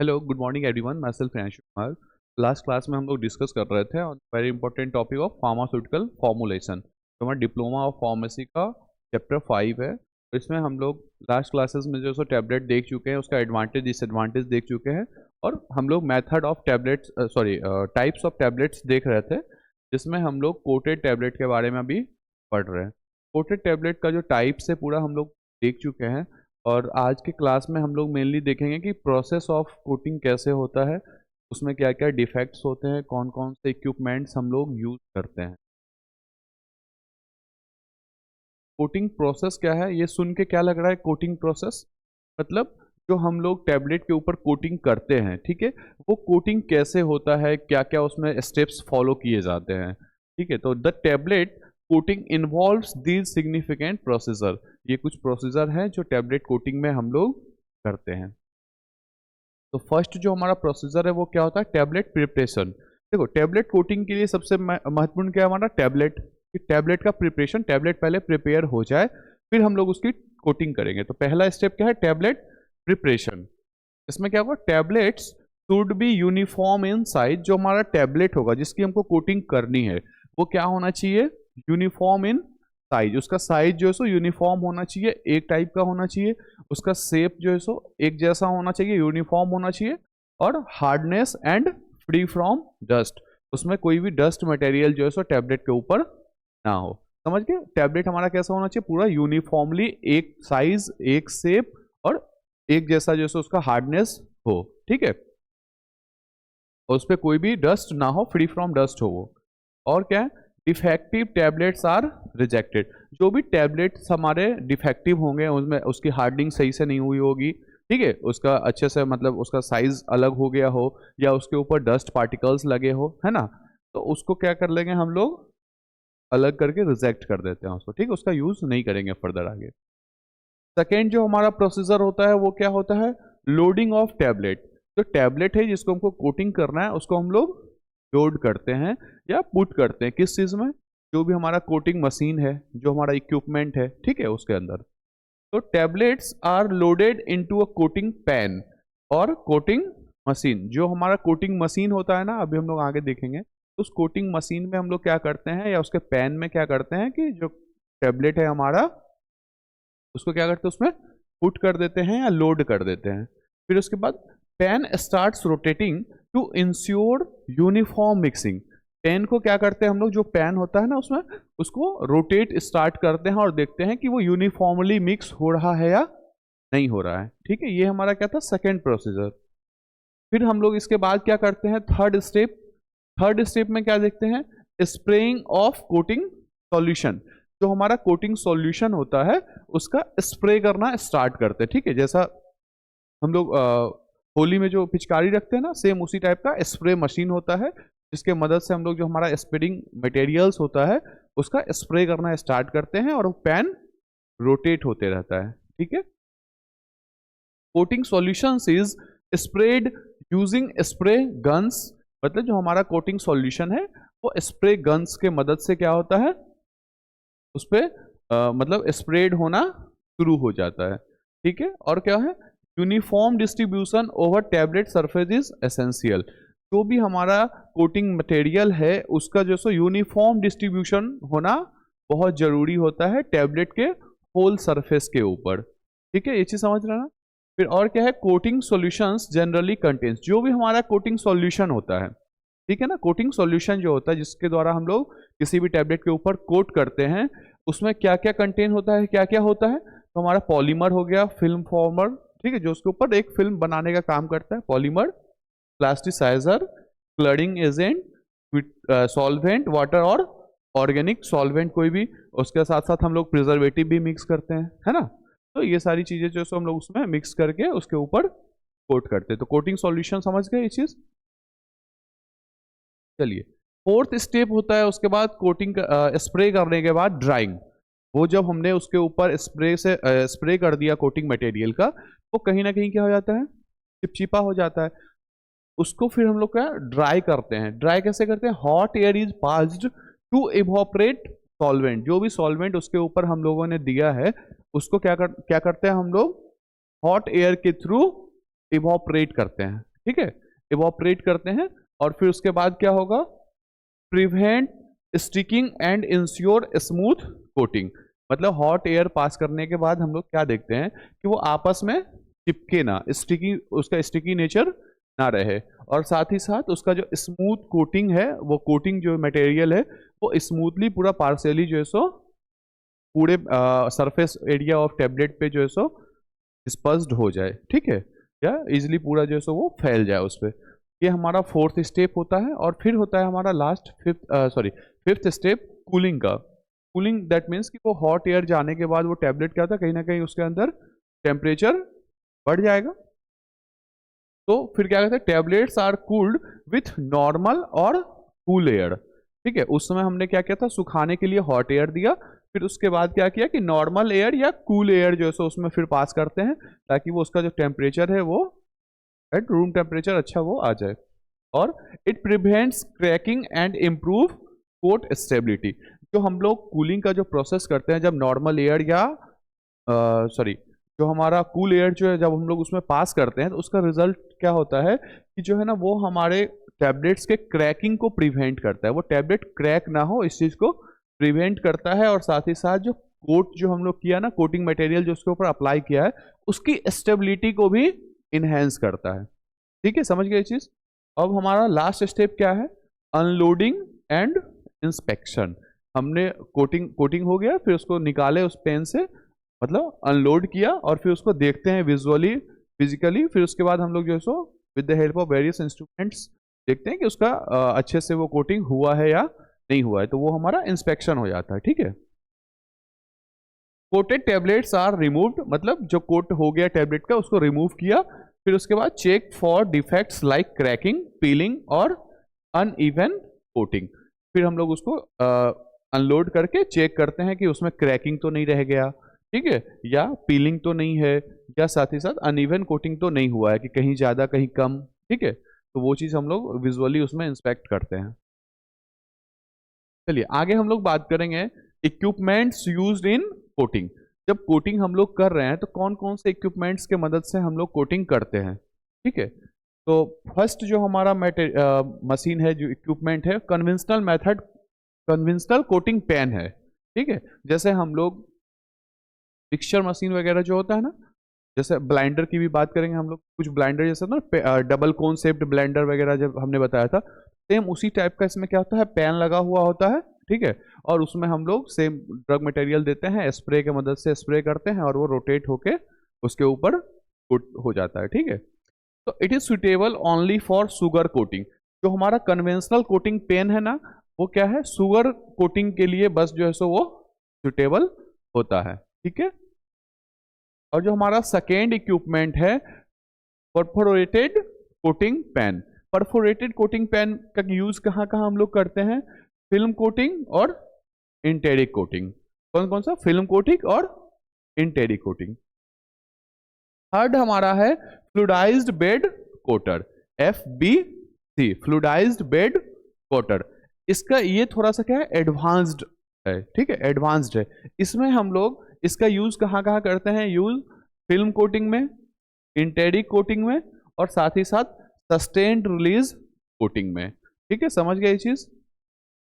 Hello good morning everyone, my self Priyanshu Kumar. Last class में हम लोग डिस्कस कर रहे थे on very important topic of pharmaceutical formulation. तो हमारा डिप्लोमा ऑफ फार्मेसी का चैप्टर 5 है। तो इसमें हम लोग लास्ट क्लासेस में जो सो टैबलेट देख चुके हैं, उसका एडवांटेज डिसएडवांटेज देख चुके हैं, और हम लोग method of tablets types of tablets देख रहे थे, जिसमें हम लोग कोटेड टैबलेट के बारे में अभी पढ़ रहे हैं। कोटेड टैबलेट का जो टाइप्स है पूरा हम लोग देख चुके हैं, और आज के क्लास में हम लोग मेनली देखेंगे कि प्रोसेस ऑफ कोटिंग कैसे होता है, उसमें क्या क्या डिफेक्ट्स होते हैं, कौन कौन से इक्विपमेंट्स हम लोग यूज करते हैं। कोटिंग प्रोसेस क्या है, ये सुन के क्या लग रहा है? कोटिंग प्रोसेस मतलब जो हम लोग टैबलेट के ऊपर कोटिंग करते हैं, ठीक है, वो कोटिंग कैसे होता है, क्या क्या उसमें स्टेप्स फॉलो किए जाते हैं, ठीक है। तो the tablet coating involves these significant procedure, ये कुछ प्रोसीजर हैं जो टैबलेट कोटिंग में हम लोग करते हैं। तो फर्स्ट जो हमारा प्रोसीजर है वो क्या होता है? Tablet preparation. देखो, टैबलेट कोटिंग के लिए सबसे महत्वपूर्ण क्या है हमारा? टैबलेट। कि टैबलेट का प्रिपरेशन, टैबलेट पहले प्रिपेयर हो जाए, फिर हम लोग उसकी कोटिंग करेंगे। तो पहला स्टेप क्या है? Tablet preparation. इसमें क्या होगा? Tablets should be uniform in size. जो हमारा टैबलेट होगा जिसकी हमको कोटिंग करनी है, वो क्या होना चाहिए? Uniform in size. उसका साइज जो है सो यूनिफॉर्म होना चाहिए, एक टाइप का होना चाहिए। उसका शेप जो है सो एक जैसा होना चाहिए, यूनिफॉर्म होना चाहिए। और hardness and free from dust, उसमें कोई भी डस्ट मटेरियल जो है सो टैबलेट के ऊपर ना हो। समझ गए? टैबलेट हमारा कैसा होना चाहिए? पूरा यूनिफॉर्मली एक साइज, एक शेप, और एक जैसा जो है उसका हार्डनेस हो, ठीक है, और उस पर कोई भी डस्ट ना हो, फ्री फ्रॉम डस्ट हो वो। और क्या है? Defective tablets are rejected. जो भी टैबलेट्स हमारे डिफेक्टिव होंगे, उसमें उसकी हार्डनिंग सही से नहीं हुई होगी, ठीक है, उसका अच्छे से मतलब उसका साइज अलग हो गया हो, या उसके ऊपर डस्ट पार्टिकल्स लगे हो, है ना, तो उसको क्या कर लेंगे हम लोग? अलग करके रिजेक्ट कर देते हैं उसको, ठीक है, उसका यूज नहीं करेंगे फर्दर आगे। सेकेंड जो हमारा प्रोसीजर होता है वो क्या होता है? Loading of tablet. जो टैबलेट है जिसको हमको कोटिंग करना है, उसको हम लोग लोड करते हैं या पुट करते हैं किस चीज़ में? जो भी हमारा कोटिंग मशीन है, जो हमारा इक्विपमेंट है, ठीक है, उसके अंदर। तो tablets are loaded into a coating pan और कोटिंग मशीन। जो हमारा कोटिंग मशीन होता है ना, अभी हम लोग आगे देखेंगे, उस कोटिंग मशीन में हम लोग क्या करते हैं, या उसके पैन में क्या करते हैं कि जो टैबलेट है हमारा, उसको क्या करते हैं, उसमें पुट कर देते हैं या लोड कर देते हैं। फिर उसके बाद pan starts rotating to ensure uniform mixing. Pan को क्या करते हैं हम लोग? जो पेन होता है ना, उसमें उसको रोटेट स्टार्ट करते हैं और देखते हैं कि वो यूनिफॉर्मली मिक्स हो रहा है या नहीं हो रहा है, ठीक है। ये हमारा क्या था? Second procedure. फिर हम लोग इसके बाद क्या करते हैं? Third step. थर्ड स्टेप में क्या देखते हैं? Spraying of coating solution. जो हमारा कोटिंग सॉल्यूशन होता है उसका स्प्रे करना स्टार्ट करते हैं, ठीक है। जैसा हम लोग होली में जो पिचकारी रखते हैं ना, सेम उसी टाइप का स्प्रे मशीन होता है, जिसके मदद से हम लोग जो हमारा स्प्रेइंग मटेरियल्स होता है उसका स्प्रे करना स्टार्ट करते हैं, और वो पेन रोटेट होते रहता है, ठीक है। Coating solutions is spread using spray guns. मतलब जो हमारा कोटिंग सॉल्यूशन है वो स्प्रे गन्स के मदद से क्या होता है, उस पर मतलब स्प्रेड होना शुरू हो जाता है, ठीक है। और क्या है? Uniform distribution over tablet surface is essential. जो भी हमारा कोटिंग मटेरियल है उसका जो सो यूनिफॉर्म डिस्ट्रीब्यूशन होना बहुत जरूरी होता है टैबलेट के होल सरफेस के ऊपर, ठीक है, ये चीज समझ रहे ना। फिर और क्या है? Coating solutions generally contains. जो भी हमारा कोटिंग सॉल्यूशन होता है, ठीक है ना, कोटिंग सॉल्यूशन जो होता है जिसके द्वारा हम लोग किसी भी टैबलेट के ऊपर कोट करते हैं, उसमें क्या क्या कंटेन होता है, क्या क्या होता है? तो हमारा पॉलीमर हो गया, फिल्म फॉर्मर, ठीक है, जो उसके ऊपर एक फिल्म बनाने का काम करता है, polymer, plasticizer, clouding agent, solvent, water और ऑर्गेनिक सॉल्वेंट कोई भी। उसके साथ साथ हम लोग प्रिजर्वेटिव भी मिक्स करते हैं, है ना। तो ये सारी चीजें जो सो हम लोग उसमें मिक्स करके उसके ऊपर कोट करते हैं। तो कोटिंग सॉल्यूशन समझ गए ये चीज? चलिए, फोर्थ स्टेप होता है उसके बाद कोटिंग स्प्रे करने के बाद ड्राइंग। वो जब हमने उसके ऊपर स्प्रे कर दिया कोटिंग मटेरियल का, वो कहीं ना कहीं क्या हो जाता है? चिपचिपा हो जाता है। उसको फिर हम लोग क्या ड्राई करते हैं? ड्राई कैसे करते हैं? Hot air is passed to evaporate solvent. जो भी सॉल्वेंट उसके ऊपर हम लोगों ने दिया है उसको क्या करते हैं हम लोग? हॉट एयर के थ्रू इवॉपरेट करते हैं, ठीक है, इवॉपरेट करते हैं। और फिर उसके बाद क्या होगा, prevent sticking and ensure smooth coating. मतलब हॉट एयर पास करने के बाद हम लोग क्या देखते हैं कि वो आपस में चिपके ना, स्टिकी, उसका स्टिकी नेचर ना रहे, और साथ ही साथ उसका जो स्मूथ कोटिंग है, वो कोटिंग जो मटेरियल है वो स्मूथली पूरा पार्शियली जो है सो पूरे सरफेस एरिया ऑफ टैबलेट पे जो है सो डिस्पर्स्ड हो जाए, ठीक है, या इजिली पूरा जो है सो वो फैल जाए उस पर। ये हमारा फोर्थ स्टेप होता है। और फिर होता है हमारा लास्ट फिफ्थ स्टेप, कूलिंग का। कूलिंग दैट मीन्स कि वो हॉट एयर जाने के बाद वो टैबलेट क्या था, कहीं ना कहीं उसके अंदर टेम्परेचर बढ़ जाएगा। तो फिर क्या कहते हैं, tablets are cooled with normal और कूल एयर, ठीक है। उस समय हमने क्या किया था, सुखाने के लिए हॉट एयर दिया, फिर उसके बाद क्या किया कि नॉर्मल एयर या कूल एयर जो है सो उसमें फिर पास करते हैं, ताकि वो उसका जो टेम्परेचर है वो एट रूम टेम्परेचर अच्छा वो आ जाए। और it prevents cracking and improve coat stability. जो हम लोग कूलिंग का जो प्रोसेस करते हैं, जब नॉर्मल एयर या जो हमारा कूल एयर जो है जब हम लोग उसमें पास करते हैं, तो उसका रिजल्ट क्या होता है कि जो है ना वो हमारे टैबलेट्स के क्रैकिंग को प्रिवेंट करता है। वो टैबलेट क्रैक ना हो इस चीज़ को प्रिवेंट करता है, और साथ ही साथ जो कोट जो हम लोग किया ना, कोटिंग मटेरियल जो उसके ऊपर अप्लाई किया है, उसकी स्टेबिलिटी को भी इनहेंस करता है, ठीक है, समझ गए चीज़। अब हमारा लास्ट स्टेप क्या है, अनलोडिंग एंड इंस्पेक्शन। हमने कोटिंग हो गया, फिर उसको निकाले उस पेन से, मतलब अनलोड किया, और फिर उसको देखते हैं विजुअली, फिजिकली। फिर उसके बाद हम लोग जो है so with the help of various instruments देखते हैं कि उसका अच्छे से वो कोटिंग हुआ है या नहीं हुआ है, तो वो हमारा इंस्पेक्शन हो जाता है, ठीक है। कोटेड टेबलेट्स आर रिमूव्ड, मतलब जो कोट हो गया टेबलेट का उसको रिमूव किया, फिर उसके बाद check for defects like cracking, peeling और अनइवन कोटिंग। फिर हम लोग उसको अनलोड करके चेक करते हैं कि उसमें क्रैकिंग तो नहीं रह गया, ठीक है, या पीलिंग तो नहीं है, या साथ ही साथ अनइवन कोटिंग तो नहीं हुआ है कि कहीं ज़्यादा कहीं कम, ठीक है। तो वो चीज़ हम लोग विजुअली उसमें इंस्पेक्ट करते हैं। चलिए आगे हम लोग बात करेंगे इक्विपमेंट्स यूज्ड इन कोटिंग। जब कोटिंग हम लोग कर रहे हैं तो कौन कौन से इक्विपमेंट्स के मदद से हम लोग कोटिंग करते हैं, ठीक है। तो फर्स्ट जो हमारा मशीन है, जो इक्विपमेंट है, conventional method, conventional coating pan है, ठीक है। जैसे हम लोग पिक्चर मशीन वगैरह जो होता है ना, जैसे ब्लाइंडर की भी बात करेंगे हम लोग, कुछ ब्लाइंडर जैसे ना डबल कॉन्सेप्ट ब्लाइंडर वगैरह जब हमने बताया था, सेम उसी टाइप का इसमें क्या होता है, पेन लगा हुआ होता है, ठीक है। और उसमें हम लोग सेम ड्रग मटेरियल देते हैं, स्प्रे के मदद से स्प्रे करते हैं, और वो रोटेट होके उसके ऊपर कोट हो जाता है, ठीक है। तो it is suitable only for sugar coating. जो हमारा कन्वेंशनल कोटिंग पेन है ना, वो क्या है, शुगर कोटिंग के लिए बस जो है सो वो सुटेबल होता है, ठीक है। और जो हमारा सेकेंड इक्विपमेंट है, perforated coating pan. Perforated coating pan का यूज कहाँ कहाँ हम लोग करते हैं, फिल्म कोटिंग और इंटेरिक कोटिंग। कौन कौन सा, फिल्म कोटिंग और इंटेरिक कोटिंग। थर्ड हमारा है fluidised bed coater, FBC, fluidised bed coater. इसका ये थोड़ा सा क्या है, एडवांस्ड है, ठीक है, एडवांस्ड है। इसमें हम लोग इसका यूज कहाँ कहाँ करते हैं, यूज फिल्म कोटिंग में, इंटेरिक कोटिंग में, और साथ ही साथ सस्टेन्ड रिलीज कोटिंग में, ठीक है, समझ गए ये चीज।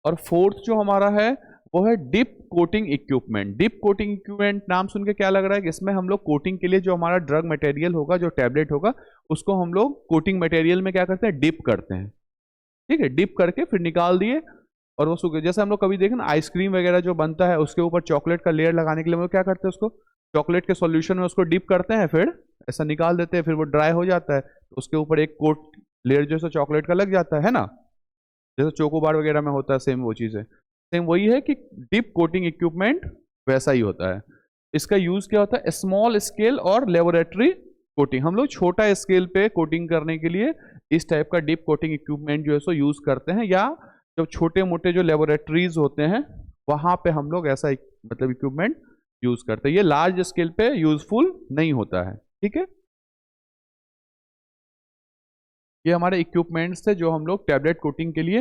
और फोर्थ जो हमारा है वो है dip coating equipment. Dip coating equipment नाम सुन के क्या लग रहा है कि इसमें हम लोग कोटिंग के लिए जो हमारा ड्रग मटेरियल होगा, जो टैबलेट होगा, उसको हम लोग कोटिंग मटेरियल में क्या करते हैं, डिप करते हैं, ठीक है। डिप करके फिर निकाल दिए और वो सूखे। जैसे हम लोग कभी देखें ना, आइसक्रीम वगैरह जो बनता है उसके ऊपर चॉकलेट का लेयर लगाने के लिए हम लोग क्या करते हैं, उसको चॉकलेट के सॉल्यूशन में उसको डिप करते हैं, फिर ऐसा निकाल देते हैं, फिर वो ड्राई हो जाता है, तो उसके ऊपर एक कोट लेयर जो है चॉकलेट का लग जाता है ना, जैसे चोकोबार वगैरह में होता है, सेम वो चीज़ है। सेम वही है कि डिप कोटिंग इक्विपमेंट वैसा ही होता है। इसका यूज क्या होता है, स्मॉल स्केल और लेबोरेटरी कोटिंग। हम लोग छोटा स्केल पे कोटिंग करने के लिए इस टाइप का डिप कोटिंग इक्विपमेंट जो है सो यूज करते हैं, या जब छोटे मोटे जो लेबोरेटरीज होते हैं वहां पे हम लोग ऐसा मतलब इक्विपमेंट यूज करते हैं। ये लार्ज स्केल पे यूजफुल नहीं होता है, ठीक है। ये हमारे इक्विपमेंट्स थे जो हम लोग टैबलेट कोटिंग के लिए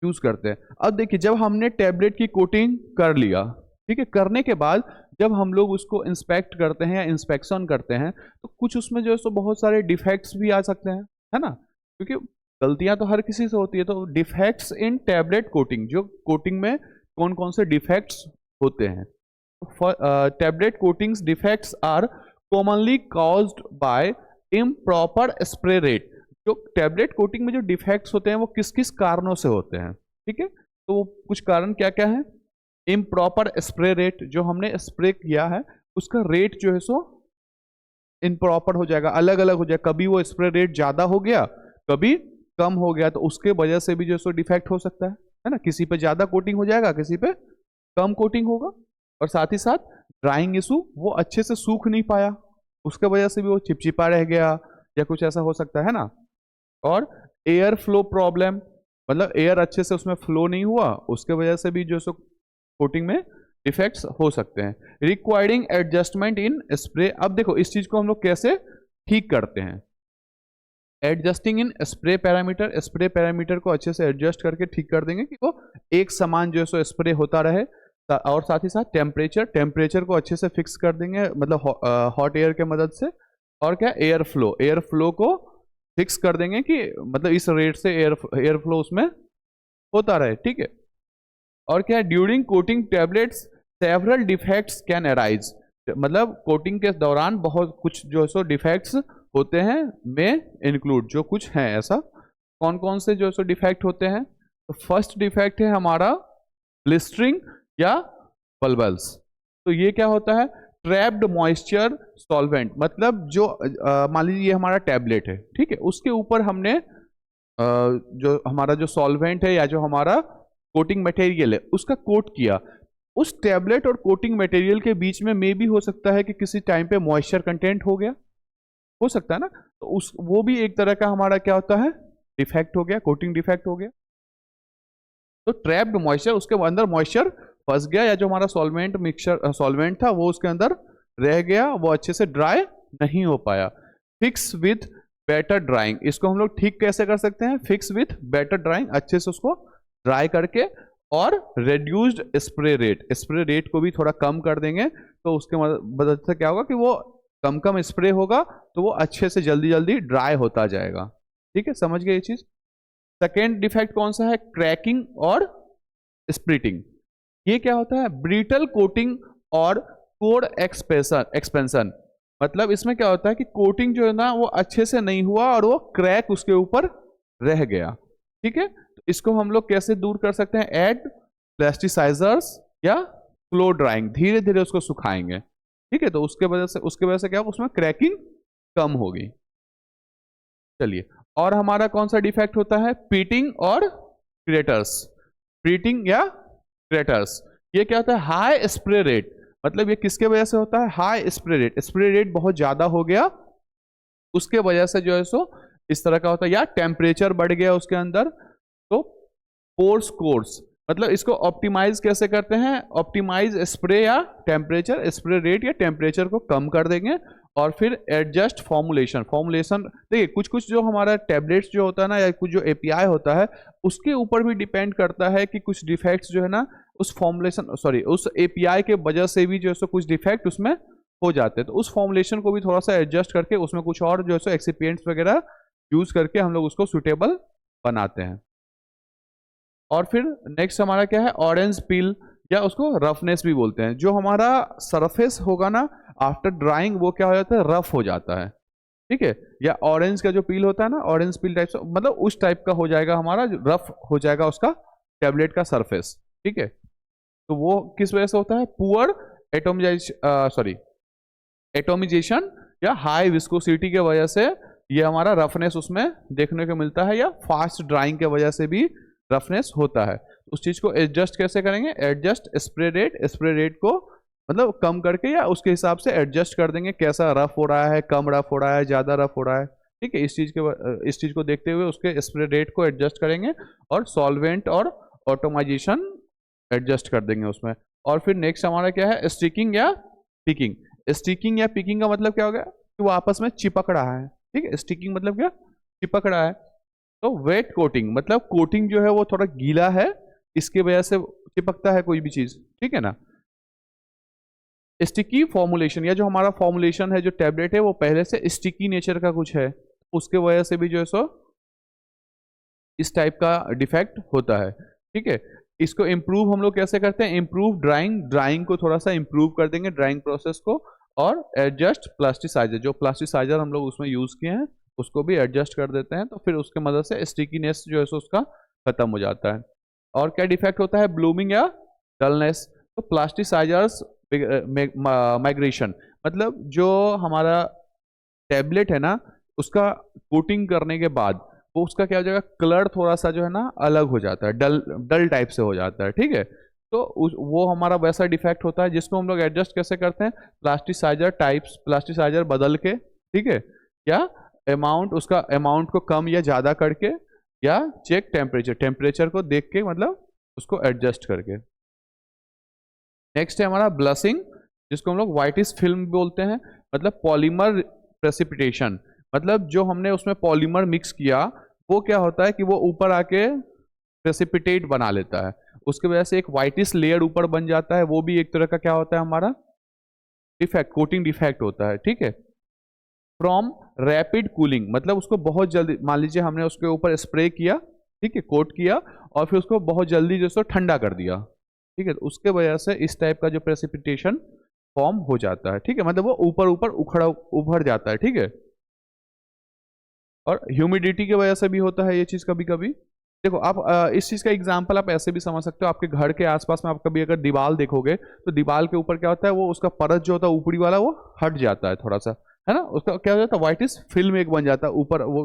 यूज करते हैं। अब देखिए, जब हमने टैबलेट की कोटिंग कर लिया, ठीक है, करने के बाद जब हम लोग उसको इंस्पेक्ट करते हैं या इंस्पेक्शन करते हैं तो कुछ उसमें जो है सो बहुत सारे डिफेक्ट्स भी आ सकते हैं, है ना, क्योंकि गलतियां तो हर किसी से होती है। तो डिफेक्ट्स इन टैबलेट कोटिंग, जो कोटिंग में कौन कौन से डिफेक्ट्स होते हैं। Tablet coatings defects are commonly caused by improper spray rate. जो टैबलेट कोटिंग में जो डिफेक्ट्स होते हैं वो किस किस कारणों से होते हैं, ठीक है। तो कुछ कारण क्या क्या है। इम्प्रॉपर स्प्रे रेट, जो हमने स्प्रे किया है उसका रेट जो है सो इम्प्रॉपर हो जाएगा, अलग अलग हो जाएगा। कभी वो स्प्रे रेट ज्यादा हो गया, कभी कम हो गया, तो उसके वजह से भी जो है सो डिफेक्ट हो सकता है ना। किसी पे ज्यादा कोटिंग हो जाएगा, किसी पे कम कोटिंग होगा। और साथ ही साथ ड्राइंग इशू, वो अच्छे से सूख नहीं पाया, उसके वजह से भी वो चिपचिपा रह गया या कुछ ऐसा हो सकता है ना। और एयर फ्लो प्रॉब्लम, मतलब एयर अच्छे से उसमें फ्लो नहीं हुआ, उसके वजह से भी जो सो कोटिंग में डिफेक्ट्स हो सकते हैं। Requiring adjustment in spray. अब देखो इस चीज को हम लोग कैसे ठीक करते हैं। एडजस्टिंग इन स्प्रे पैरामीटर, स्प्रे पैरामीटर को अच्छे से एडजस्ट करके ठीक कर देंगे कि वो एक समान जो है सो स्प्रे होता रहे। और साथ ही साथ टेम्परेचर, टेम्परेचर को अच्छे से फिक्स कर देंगे, मतलब हॉट एयर के मदद से। और क्या, एयर फ्लो, एयर फ्लो को फिक्स कर देंगे कि मतलब इस रेट से एयर फ्लो उसमें होता रहे, ठीक है। और क्या, during coating tablets several defects can arise, मतलब कोटिंग के दौरान बहुत कुछ जो है सो डिफेक्ट्स होते हैं, में इंक्लूड जो कुछ हैं ऐसा। कौन कौन से जो है सो डिफेक्ट होते हैं। तो फर्स्ट डिफेक्ट है हमारा ब्लिस्टरिंग या बल्बल्स। तो ये क्या होता है, ट्रैप्ड मॉइस्चर सॉल्वेंट, मतलब जो मान लीजिए ये हमारा टैबलेट है, ठीक है, उसके ऊपर हमने जो हमारा जो सॉल्वेंट है या जो हमारा कोटिंग मटेरियल है उसका कोट किया। उस टैबलेट और कोटिंग मटेरियल के बीच में मे भी हो सकता है कि किसी टाइम पे मॉइस्चर कंटेंट हो गया, हो सकता है ना। तो उस वो भी एक तरह का हमारा क्या होता है, डिफेक्ट हो गया, कोटिंग डिफेक्ट हो गया। तो ट्रैप्ड मॉइस्चर, उसके अंदर मॉइस्चर फंस गया, या जो हमारा सॉल्वेंट मिक्सचर सॉल्वेंट था वो उसके अंदर रह गया, वो अच्छे से ड्राई नहीं हो पाया। फिक्स विथ बेटर ड्राइंग, इसको हम लोग ठीक कैसे कर सकते हैं। फिक्स विथ बेटर ड्राइंग, अच्छे से उसको ड्राई करके, और reduced spray rate, spray rate को भी थोड़ा कम कर देंगे, तो उसके मदद से क्या होगा कि वो कम कम स्प्रे होगा, तो वो अच्छे से जल्दी जल्दी ड्राई होता जाएगा, ठीक है। समझ गए ये चीज। सेकेंड डिफेक्ट कौन सा है, क्रैकिंग और स्प्लिटिंग। ये क्या होता है, ब्रिटल कोटिंग और कोड एक्सपेंशन, मतलब इसमें क्या होता है कि कोटिंग जो है ना वो अच्छे से नहीं हुआ और वो क्रैक उसके ऊपर रह गया, ठीक है। तो इसको हम लोग कैसे दूर कर सकते हैं, ऐड प्लास्टिसाइजर्स या फ्लो ड्राइंग, धीरे धीरे उसको सुखाएंगे, ठीक है। तो उसके वजह से क्या होगा, उसमें क्रैकिंग कम होगी। चलिए, और हमारा कौन सा डिफेक्ट होता है, पीटिंग और क्रेटर्स। पीटिंग या क्रेटर्स, ये क्या होता है, हाई स्प्रे रेट, मतलब ये किसके वजह से होता है, high spray rate, spray rate बहुत ज्यादा हो गया, उसके वजह से जो है सो इस तरह का होता है। या टेम्परेचर बढ़ गया उसके अंदर, तो पोर्स कोर्स, मतलब इसको ऑप्टिमाइज कैसे करते हैं, ऑप्टिमाइज स्प्रे या टेम्परेचर, स्प्रे रेट या टेम्परेचर को कम कर देंगे। और फिर एडजस्ट फॉर्मुलेशन, देखिए कुछ कुछ जो हमारा टैबलेट्स जो होता है ना, या कुछ जो एपीआई होता है उसके ऊपर भी डिपेंड करता है कि कुछ डिफेक्ट्स जो है ना उस फॉर्मुलेशन उस एपीआई के वजह से भी जो है सो कुछ डिफेक्ट उसमें हो जाते हैं। तो उस फॉर्मुलेशन को भी थोड़ा सा एडजस्ट करके उसमें कुछ और जो है सो एक्सिपिएंट्स वगैरह यूज करके हम लोग उसको सुटेबल बनाते हैं। और फिर नेक्स्ट हमारा क्या है, ऑरेंज पील, या उसको रफनेस भी बोलते हैं। जो हमारा सरफेस होगा ना आफ्टर ड्राइंग वो क्या हो जाता है, रफ हो जाता है, ठीक है। या ऑरेंज का जो पील होता है ना, ऑरेंज पील टाइप से, मतलब उस टाइप का हो जाएगा हमारा, रफ हो जाएगा उसका टैबलेट का सरफेस, ठीक है। तो वो किस वजह से होता है, पुअर एटोमिजेशन या हाई विस्कोसिटी के वजह से ये हमारा रफनेस उसमें देखने को मिलता है, या फास्ट ड्राइंग के वजह से भी रफनेस होता है। उस चीज को एडजस्ट कैसे करेंगे, एडजस्ट स्प्रे रेट को मतलब कम करके या उसके हिसाब से एडजस्ट कर देंगे, कैसा रफ हो रहा है, कम रफ हो रहा है, ज्यादा रफ हो रहा है, ठीक है। इस चीज को देखते हुए उसके स्प्रे रेट को एडजस्ट करेंगे, और सॉल्वेंट और ऑटोमाइजेशन एडजस्ट कर देंगे उसमें। और फिर नेक्स्ट हमारा क्या है, स्टिकिंग या पिकिंग। स्टिकिंग या पिकिंग का मतलब क्या हो गया कि वो आपस में चिपक रहा है, ठीक है। स्टिकिंग मतलब क्या, चिपक रहा है। तो वेट कोटिंग मतलब कोटिंग जो है वो थोड़ा गीला है, इसके वजह से चिपकता है कोई भी चीज, ठीक है ना। स्टिकी फॉर्मुलेशन, या जो हमारा फॉर्मुलेशन है जो टैबलेट है वो पहले से स्टिकी नेचर का कुछ है, उसके वजह से भी जो है सो इस टाइप का डिफेक्ट होता है। ठीक है, इसको इम्प्रूव हम लोग कैसे करते हैं, इम्प्रूव ड्राइंग को थोड़ा सा इम्प्रूव कर देंगे, ड्राइंग प्रोसेस को, और एडजस्ट प्लास्टिसाइजर, जो प्लास्टिसाइजर हम लोग उसमें यूज किए हैं उसको भी एडजस्ट कर देते हैं, तो फिर उसके मदद से स्टिकीनेस जो है सो उसका खत्म हो जाता है। और क्या डिफेक्ट होता है, ब्लूमिंग या डलनेस। तो प्लास्टिसाइजर्स माइग्रेशन, मतलब जो हमारा टैबलेट है ना उसका कोटिंग करने के बाद वो उसका क्या हो जाएगा, कलर थोड़ा सा जो है ना अलग हो जाता है, डल डल टाइप से हो जाता है। ठीक है, तो वो हमारा वैसा डिफेक्ट होता है जिसको हम लोग एडजस्ट कैसे करते हैं, प्लास्टिसाइजर बदल के, ठीक है, या उसका अमाउंट को कम या ज़्यादा करके, या चेक टेम्परेचर को देख के, मतलब उसको एडजस्ट करके। नेक्स्ट है हमारा ब्लशिंग, जिसको हम लोग व्हाइटिश फिल्म बोलते हैं, मतलब पॉलीमर प्रेसिपिटेशन, मतलब जो हमने उसमें पॉलीमर मिक्स किया वो क्या होता है कि वो ऊपर आके प्रेसिपिटेट बना लेता है, उसके वजह से एक व्हाइटिश लेयर ऊपर बन जाता है, वो भी एक तरह का क्या होता है हमारा डिफेक्ट, कोटिंग डिफेक्ट होता है। ठीक है, फ्रॉम रैपिड कूलिंग, मतलब उसको बहुत जल्दी, मान लीजिए हमने उसके ऊपर स्प्रे किया, ठीक है, कोट किया, और फिर उसको बहुत जल्दी जो ठंडा कर दिया, ठीक है, तो उसके वजह से इस टाइप का जो प्रेसिपिटेशन फॉर्म हो जाता है। ठीक है, मतलब वो ऊपर ऊपर उभर जाता है। ठीक है, और ह्यूमिडिटी की वजह से भी होता है ये चीज़ कभी कभी। देखो आप इस चीज़ का एग्जांपल आप ऐसे भी समझ सकते हो, आपके घर के आसपास में आप कभी अगर दीवार देखोगे तो दीवार के ऊपर क्या होता है, वो उसका परत जो होता है ऊपरी वाला वो हट जाता है थोड़ा सा, है ना, उसका क्या हो जाता है, व्हाइटिश फिल्म एक बन जाता है ऊपर, वो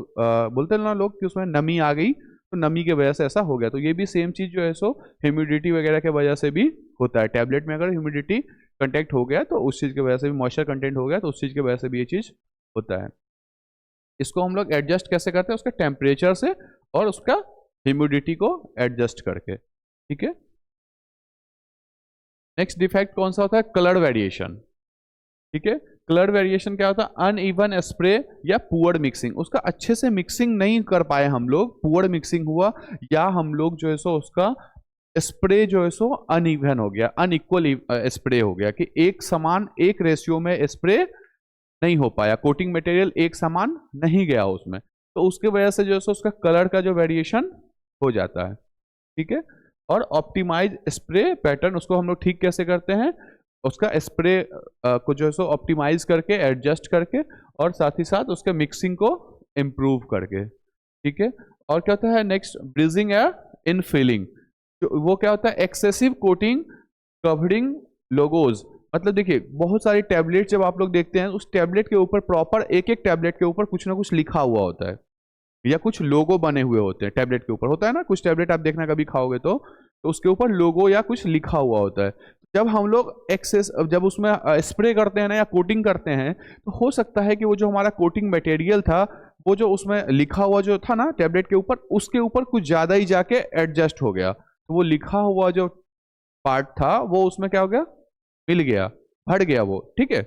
बोलते हैं ना लोग कि उसमें नमी आ गई, तो नमी की वजह से ऐसा हो गया। तो ये भी सेम चीज़ जो है सो ह्यूमिडिटी वगैरह की वजह से भी होता है, टैबलेट में अगर ह्यूमिडिटी कंटेक्ट हो गया तो उस चीज़ की वजह से भी, मॉइस्चर कंटेंट हो गया तो उस चीज़ की वजह से भी ये चीज़ होता है। इसको हम लोग एडजस्ट कैसे करते हैं, उसके टेम्परेचर से और उसका ह्यूमिडिटी को एडजस्ट करके। ठीक है, नेक्स्ट डिफेक्ट कौन सा होता है, कलर वेरिएशन। ठीक है, कलर वेरिएशन क्या होता है, अनइवन स्प्रे या पुअर मिक्सिंग, उसका अच्छे से मिक्सिंग नहीं कर पाए हम लोग, पुअर मिक्सिंग हुआ, या हम लोग जो है सो उसका स्प्रे जो है सो अनइवन हो गया, अनइक्वल स्प्रे हो गया, कि एक समान एक रेशियो में स्प्रे नहीं हो पाया, कोटिंग मटेरियल एक समान नहीं गया उसमें, तो उसके वजह से जो है उसका कलर का जो वेरिएशन हो जाता है। ठीक है, और ऑप्टिमाइज स्प्रे पैटर्न, उसको हम लोग ठीक कैसे करते हैं, उसका स्प्रे को जो है सो ऑप्टिमाइज करके, एडजस्ट करके, और साथ ही साथ उसके मिक्सिंग को इम्प्रूव करके। ठीक है, और क्या होता है नेक्स्ट, ब्रीजिंग या इनफिलिंग, वो क्या होता है, एक्सेसिव कोटिंग कवरिंग लोगोज, मतलब देखिए बहुत सारी टैबलेट जब आप लोग देखते हैं उस टैबलेट के ऊपर प्रॉपर एक एक टैबलेट के ऊपर कुछ ना कुछ लिखा हुआ होता है, या कुछ लोगो बने हुए होते हैं टैबलेट के ऊपर, होता है ना, कुछ टैबलेट आप देखना कभी खाओगे तो उसके ऊपर लोगो या कुछ लिखा हुआ होता है। जब हम लोग जब उसमें स्प्रे करते हैं ना या कोटिंग करते हैं, तो हो सकता है कि वो जो हमारा कोटिंग मटेरियल था, वो जो उसमें लिखा हुआ जो था ना टैबलेट के ऊपर, उसके ऊपर कुछ ज़्यादा ही जाके एडजस्ट हो गया, तो वो लिखा हुआ जो पार्ट था वो उसमें क्या हो गया, मिल गया, हट गया वो। ठीक है,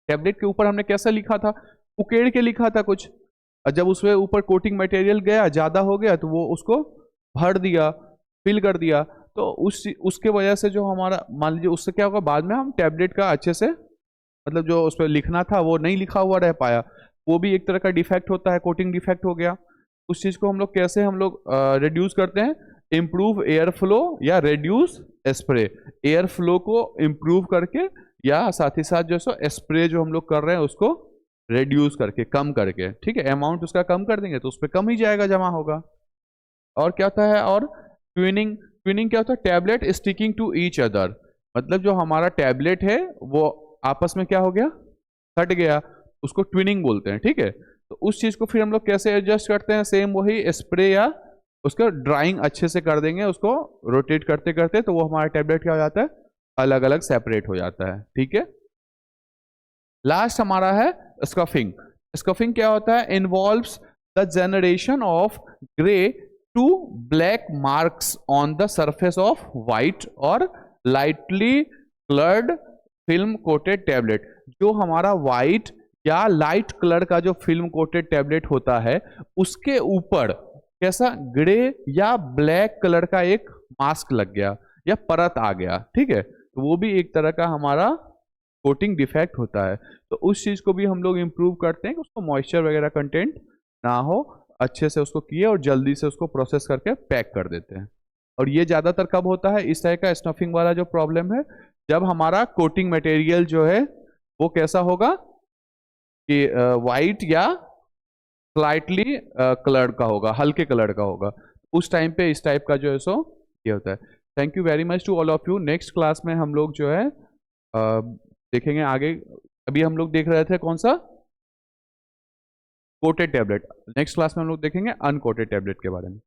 टैबलेट के ऊपर हमने कैसा लिखा था, उकेड़ के लिखा था कुछ, और जब उसमें ऊपर कोटिंग मटेरियल गया, ज़्यादा हो गया, तो वो उसको भर दिया, फिल कर दिया, तो उसके वजह से जो हमारा, मान लीजिए उससे क्या होगा, बाद में हम टैबलेट का अच्छे से, मतलब जो उस पर लिखना था वो नहीं लिखा हुआ रह पाया, वो भी एक तरह का डिफेक्ट होता है, कोटिंग डिफेक्ट हो गया। उस चीज़ को हम लोग कैसे हम लोग रिड्यूस करते हैं, इम्प्रूव एयर फ्लो या रिड्यूस स्प्रे, एयर फ्लो को इम्प्रूव करके, या साथ ही साथ जो सो स्प्रे जो हम लोग कर रहे हैं उसको रिड्यूस करके, कम करके। ठीक है, अमाउंट उसका कम कर देंगे तो उस पर कम ही जाएगा, जमा होगा। और क्या होता है, और ट्विनिंग, ट्विनिंग क्या होता है, tablet sticking to each other, मतलब जो हमारा टैबलेट है वो आपस में क्या हो गया, हट गया, उसको ट्विनिंग बोलते हैं। ठीक है, तो उस चीज़ को फिर हम लोग कैसे एडजस्ट करते हैं, सेम वही स्प्रे या उसका ड्राइंग अच्छे से कर देंगे, उसको रोटेट करते करते, तो वो हमारा टैबलेट क्या हो जाता है, अलग अलग सेपरेट हो जाता है। ठीक है, लास्ट हमारा है स्कफिंग। स्कफिंग क्या होता है, involves the generation of grey to black marks on the surface of white और lightly coloured film coated tablet, जो हमारा वाइट या लाइट कलर का जो फिल्म कोटेड टैबलेट होता है उसके ऊपर कैसा ग्रे या ब्लैक कलर का एक मास्क लग गया या परत आ गया। ठीक है, तो वो भी एक तरह का हमारा कोटिंग डिफेक्ट होता है, तो उस चीज़ को भी हम लोग इम्प्रूव करते हैं कि उसको मॉइस्चर वगैरह कंटेंट ना हो, अच्छे से उसको किए और जल्दी से उसको प्रोसेस करके पैक कर देते हैं। और ये ज़्यादातर कब होता है इस तरह का स्नफिंग वाला जो प्रॉब्लम है, जब हमारा कोटिंग मटेरियल जो है वो कैसा होगा कि वाइट या स्लाइटली कलर का होगा, हल्के कलर का होगा। उस टाइम पे इस टाइप का जो है सो ये होता है। Thank you very much to all of you. Next class में हम लोग जो है देखेंगे आगे। अभी हम लोग देख रहे थे कौन सा, कोटेड टैबलेट। नेक्स्ट क्लास में हम लोग देखेंगे अनकोटेड टैबलेट के बारे में।